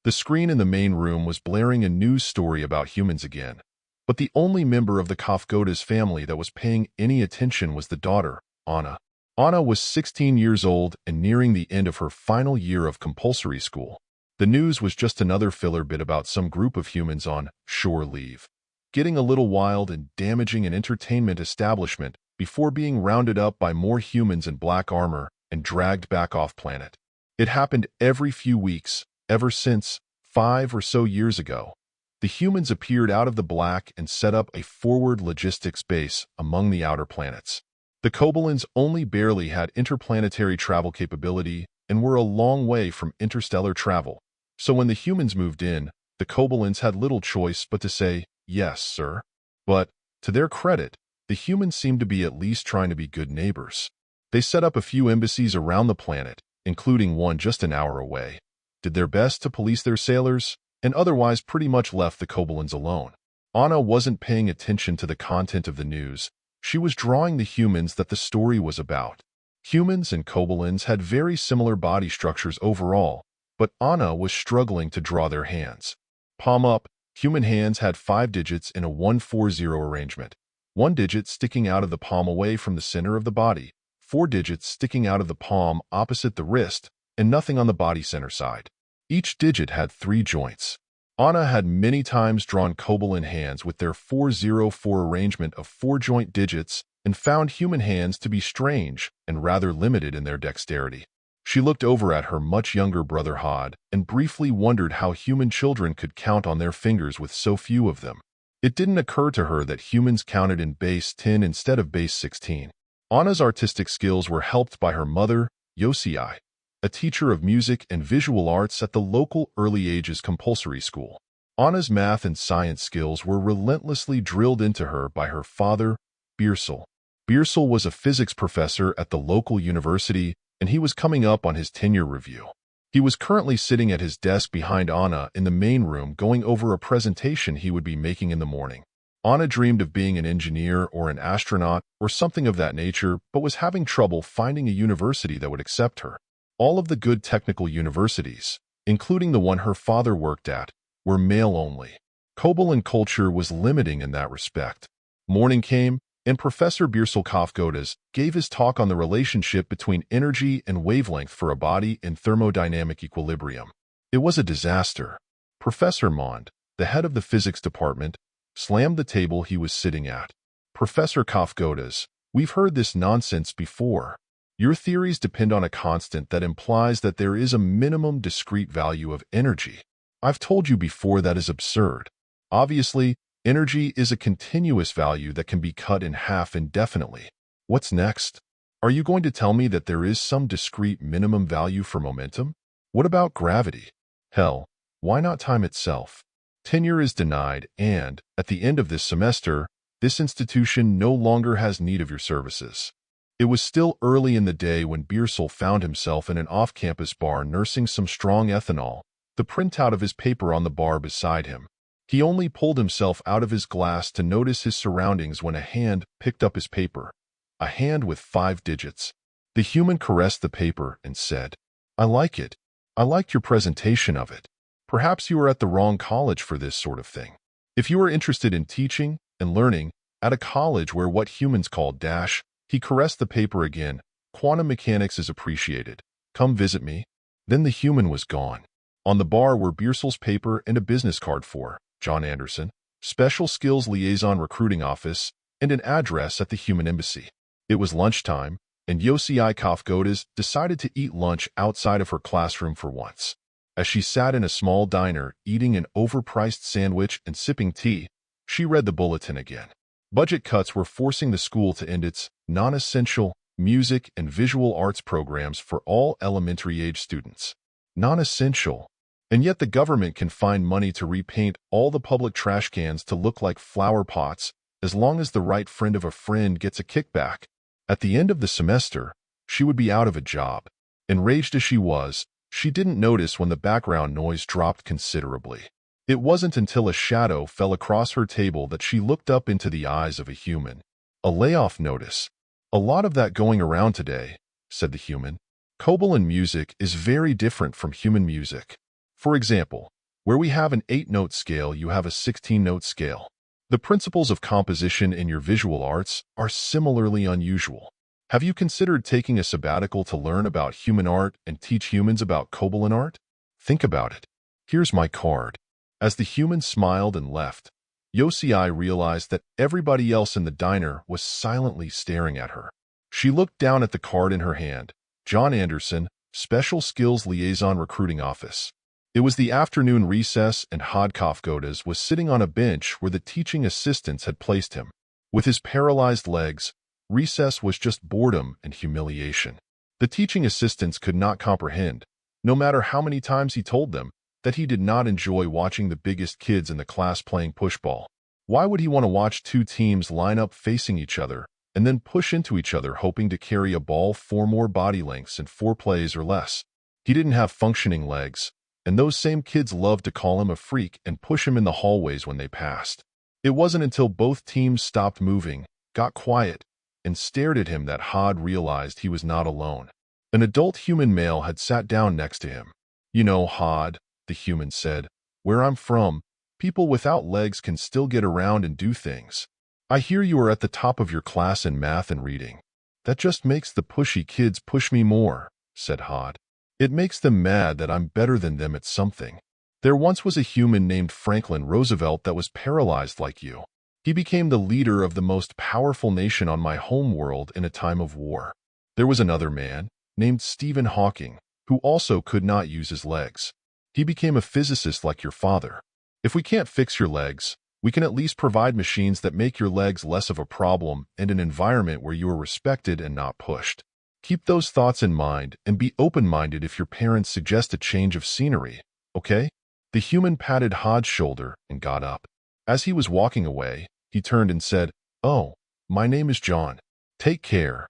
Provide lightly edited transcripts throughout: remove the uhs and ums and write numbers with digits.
The screen in the main room was blaring a news story about humans again, but the only member of the Cofgodas family that was paying any attention was the daughter, Onna. Onna was 16 years old and nearing the end of her final year of compulsory school. The news was just another filler bit about some group of humans on shore leave, getting a little wild and damaging an entertainment establishment before being rounded up by more humans in black armor and dragged back off planet. It happened every few weeks, ever since 5 or so years ago. The humans appeared out of the black and set up a forward logistics base among the outer planets. The Kobolins only barely had interplanetary travel capability and were a long way from interstellar travel. So when the humans moved in, the Kobolins had little choice but to say, "Yes, sir." But, to their credit, the humans seemed to be at least trying to be good neighbors. They set up a few embassies around the planet, including one just an hour away, did their best to police their sailors, and otherwise pretty much left the Kobolins alone. Onna wasn't paying attention to the content of the news. She was drawing the humans that the story was about. Humans and Kobolins had very similar body structures overall, but Onna was struggling to draw their hands. Palm up, human hands had 5 digits in a 1-4-0 arrangement, 1 digit sticking out of the palm away from the center of the body, 4 digits sticking out of the palm opposite the wrist, and nothing on the body center side. Each digit had 3 joints. Onna had many times drawn Kobolin hands with their 4-0-4 arrangement of 4-joint digits and found human hands to be strange and rather limited in their dexterity. She looked over at her much younger brother Hod and briefly wondered how human children could count on their fingers with so few of them. It didn't occur to her that humans counted in base 10 instead of base 16. Anna's artistic skills were helped by her mother, Yosei, a teacher of music and visual arts at the local early ages compulsory school. Anna's math and science skills were relentlessly drilled into her by her father, Biersal. Biersal was a physics professor at the local university, and he was coming up on his tenure review. He was currently sitting at his desk behind Onna in the main room going over a presentation he would be making in the morning. Onna dreamed of being an engineer or an astronaut or something of that nature, but was having trouble finding a university that would accept her. All of the good technical universities, including the one her father worked at, were male-only. Kobolin culture was limiting in that respect. Morning came, and Professor Biersal Cofgodas gave his talk on the relationship between energy and wavelength for a body in thermodynamic equilibrium. It was a disaster. Professor Mond, the head of the physics department, slammed the table he was sitting at. "Professor Cofgodas, we've heard this nonsense before. Your theories depend on a constant that implies that there is a minimum discrete value of energy. I've told you before that is absurd. Obviously, energy is a continuous value that can be cut in half indefinitely. What's next? Are you going to tell me that there is some discrete minimum value for momentum? What about gravity? Hell, why not time itself? Tenure is denied and, at the end of this semester, this institution no longer has need of your services." It was still early in the day when Biersal found himself in an off-campus bar nursing some strong ethanol, the printout of his paper on the bar beside him. He only pulled himself out of his glass to notice his surroundings when a hand picked up his paper, a hand with 5 digits. The human caressed the paper and said, "I like it. I liked your presentation of it. Perhaps you are at the wrong college for this sort of thing. If you are interested in teaching and learning at a college where what humans call dash," he caressed the paper again, "quantum mechanics is appreciated. Come visit me." Then the human was gone. On the bar were Biersal's paper and a business card for John Anderson, Special Skills Liaison Recruiting Office, and an address at the human embassy. It was lunchtime, and Yosei Cofgodas decided to eat lunch outside of her classroom for once. As she sat in a small diner eating an overpriced sandwich and sipping tea, she read the bulletin again. Budget cuts were forcing the school to end its non-essential music and visual arts programs for all elementary-age students. Non-essential. And yet the government can find money to repaint all the public trash cans to look like flower pots as long as the right friend of a friend gets a kickback. At the end of the semester, she would be out of a job. Enraged as she was, she didn't notice when the background noise dropped considerably. It wasn't until a shadow fell across her table that she looked up into the eyes of a human. "A layoff notice. A lot of that going around today," said the human. "Kobolin music is very different from human music. For example, where we have an 8-note scale, you have a 16-note scale. The principles of composition in your visual arts are similarly unusual. Have you considered taking a sabbatical to learn about human art and teach humans about Kobolin art? Think about it. Here's my card. As the human smiled and left, Yosei realized that everybody else in the diner was silently staring at her. She looked down at the card in her hand. John Anderson, Special Skills Liaison Recruiting Office. It was the afternoon recess and Cofgodas was sitting on a bench where the teaching assistants had placed him. With his paralyzed legs, recess was just boredom and humiliation. The teaching assistants could not comprehend, no matter how many times he told them, that he did not enjoy watching the biggest kids in the class playing pushball. Why would he want to watch two teams line up facing each other and then push into each other hoping to carry a ball 4 more body lengths in 4 plays or less? He didn't have functioning legs, and those same kids loved to call him a freak and push him in the hallways when they passed. It wasn't until both teams stopped moving, got quiet, and stared at him that Hod realized he was not alone. An adult human male had sat down next to him. "You know, Hod," the human said, "where I'm from, people without legs can still get around and do things. I hear you are at the top of your class in math and reading. That just makes the pushy kids push me more," said Hod. "It makes them mad that I'm better than them at something. There once was a human named Franklin Roosevelt that was paralyzed like you. He became the leader of the most powerful nation on my home world in a time of war. There was another man, named Stephen Hawking, who also could not use his legs. He became a physicist like your father. If we can't fix your legs, we can at least provide machines that make your legs less of a problem and an environment where you are respected and not pushed. Keep those thoughts in mind and be open-minded if your parents suggest a change of scenery, okay?" The human patted Hod's shoulder and got up. As he was walking away, he turned and said, "Oh, my name is John. Take care."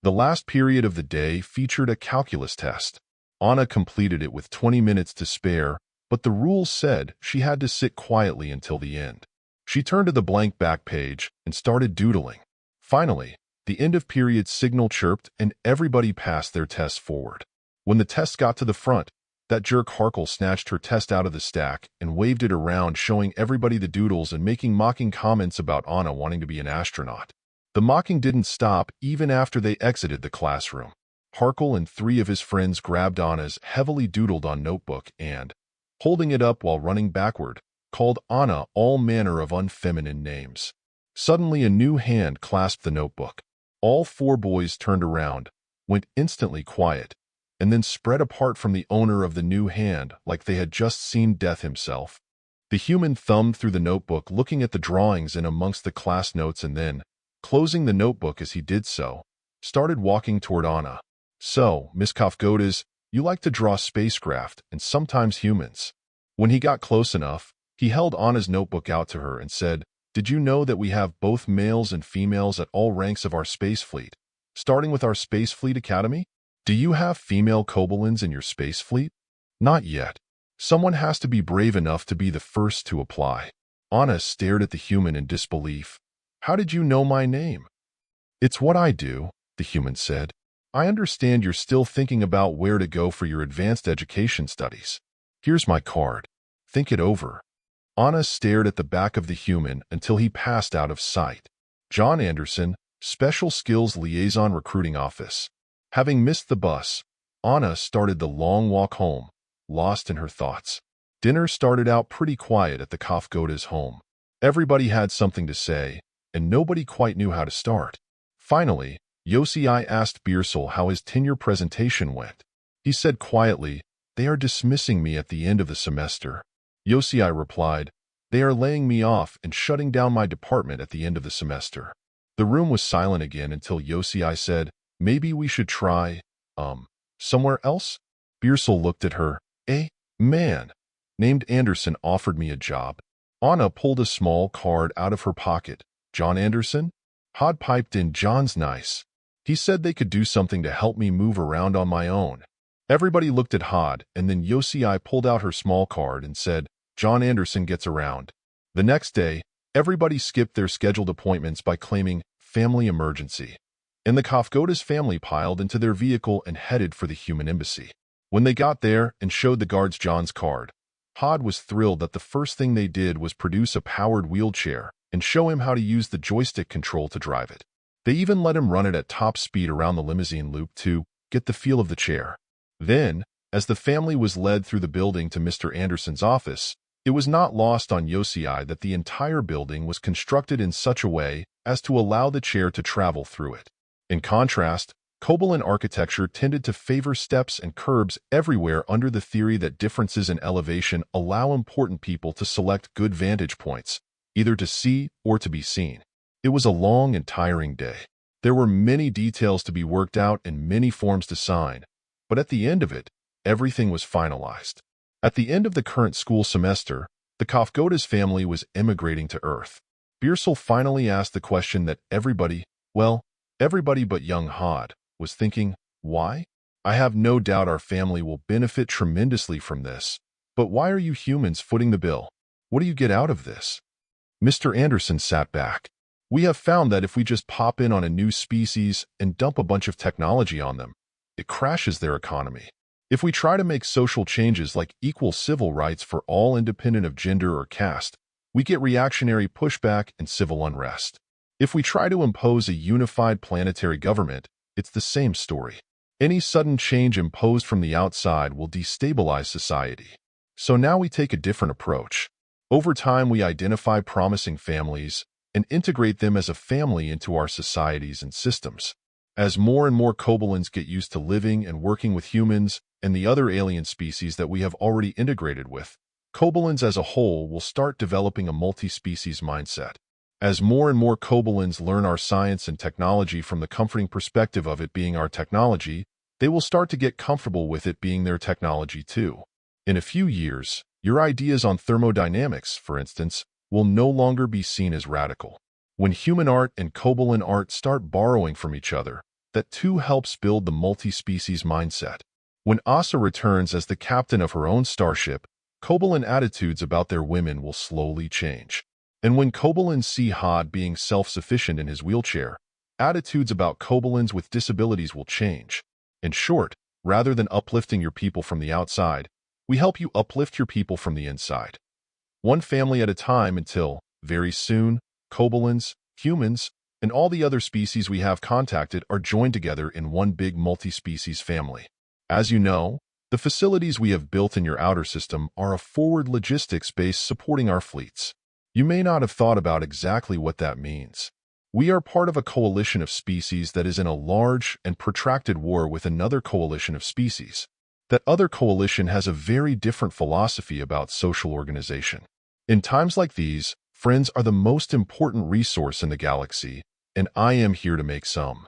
The last period of the day featured a calculus test. Onna completed it with 20 minutes to spare, but the rules said she had to sit quietly until the end. She turned to the blank back page and started doodling. Finally, the end-of-period signal chirped and everybody passed their tests forward. When the test got to the front, that jerk Harkle snatched her test out of the stack and waved it around, showing everybody the doodles and making mocking comments about Onna wanting to be an astronaut. The mocking didn't stop even after they exited the classroom. Harkle and 3 of his friends grabbed Anna's heavily doodled-on notebook and, holding it up while running backward, called Onna all manner of unfeminine names. Suddenly a new hand clasped the notebook. All 4 boys turned around, went instantly quiet, and then spread apart from the owner of the new hand like they had just seen death himself. The human thumbed through the notebook looking at the drawings in amongst the class notes and then, closing the notebook as he did so, started walking toward Onna. "So, Miss Cofgodas, you like to draw spacecraft and sometimes humans." When he got close enough, he held Anna's notebook out to her and said, "Did you know that we have both males and females at all ranks of our space fleet, starting with our Space Fleet Academy? Do you have female Kobolins in your space fleet?" "Not yet. Someone has to be brave enough to be the first to apply." Onna stared at the human in disbelief. "How did you know my name?" "It's what I do," the human said. "I understand you're still thinking about where to go for your advanced education studies. Here's my card. Think it over." Onna stared at the back of the human until he passed out of sight. John Anderson, Special Skills Liaison Recruiting Office. Having missed the bus, Onna started the long walk home, lost in her thoughts. Dinner started out pretty quiet at the Cofgodas' home. Everybody had something to say, and nobody quite knew how to start. Finally, Yosei asked Biersal how his tenure presentation went. He said quietly, "They are dismissing me at the end of the semester." Yosei replied, "They are laying me off and shutting down my department at the end of the semester." The room was silent again until Yosei said, "Maybe we should try, somewhere else?" Biersal looked at her. "A man named Anderson offered me a job." Onna pulled a small card out of her pocket. "John Anderson?" Hod piped in, "John's nice. He said they could do something to help me move around on my own." Everybody looked at Hod, and then Yosei pulled out her small card and said, "John Anderson gets around." The next day, everybody skipped their scheduled appointments by claiming family emergency, and the Cofgodas family piled into their vehicle and headed for the human embassy. When they got there and showed the guards John's card, Hod was thrilled that the first thing they did was produce a powered wheelchair and show him how to use the joystick control to drive it. They even let him run it at top speed around the limousine loop to get the feel of the chair. Then, as the family was led through the building to Mr. Anderson's office, it was not lost on Yosei that the entire building was constructed in such a way as to allow the chair to travel through it. In contrast, Kobolin architecture tended to favor steps and curbs everywhere under the theory that differences in elevation allow important people to select good vantage points, either to see or to be seen. It was a long and tiring day. There were many details to be worked out and many forms to sign, but at the end of it, everything was finalized. At the end of the current school semester, the Cofgodas family was emigrating to Earth. Biersal finally asked the question that everybody but young Hod, was thinking, why? I have no doubt our family will benefit tremendously from this, but why are you humans footing the bill? What do you get out of this? Mr. Anderson sat back. We have found that if we just pop in on a new species and dump a bunch of technology on them, it crashes their economy. If we try to make social changes like equal civil rights for all independent of gender or caste, we get reactionary pushback and civil unrest. If we try to impose a unified planetary government, it's the same story. Any sudden change imposed from the outside will destabilize society. So now we take a different approach. Over time, we identify promising families and integrate them as a family into our societies and systems. As more and more Kobolins get used to living and working with humans and the other alien species that we have already integrated with, Kobolins as a whole will start developing a multi-species mindset. As more and more Kobolins learn our science and technology from the comforting perspective of it being our technology, they will start to get comfortable with it being their technology too. In a few years, your ideas on thermodynamics, for instance, will no longer be seen as radical. When human art and Kobolin art start borrowing from each other, that too helps build the multi-species mindset. When Asa returns as the captain of her own starship, Kobolin attitudes about their women will slowly change. And when Kobolins see Hod being self-sufficient in his wheelchair, attitudes about Kobolins with disabilities will change. In short, rather than uplifting your people from the outside, we help you uplift your people from the inside. One family at a time until, very soon, Kobolins, humans, and all the other species we have contacted are joined together in one big multi-species family. As you know, the facilities we have built in your outer system are a forward logistics base supporting our fleets. You may not have thought about exactly what that means. We are part of a coalition of species that is in a large and protracted war with another coalition of species. That other coalition has a very different philosophy about social organization. In times like these, friends are the most important resource in the galaxy, and I am here to make some.